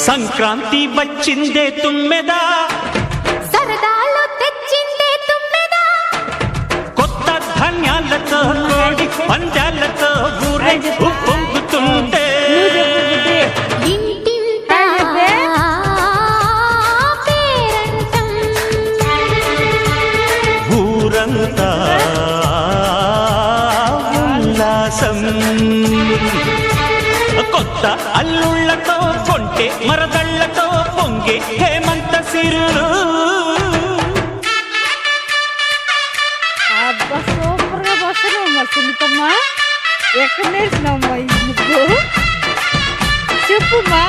సంక్రాంతి వచ్చిందే తుమ్మెదా, సరదాలు తెచ్చిందే తుమ్మెదా, కొత్త ధాన్యాలతో కోడి పందాలతో ఊరే పొంగుతుంటే ఇంటింటా పేరంటం, ఊరంతా ఉల్లాసం. కొత్త అల్లుళ్ళతో కొంటే మరదళ్లతో పొంగే హేమంత సిరులు. అబ్బా సూపర్ గా వస్తున్నావు సునీతమ్మా. ఎక్కడ నేర్చినావమ్మా ఈ ముగ్గు? చెప్పుమా.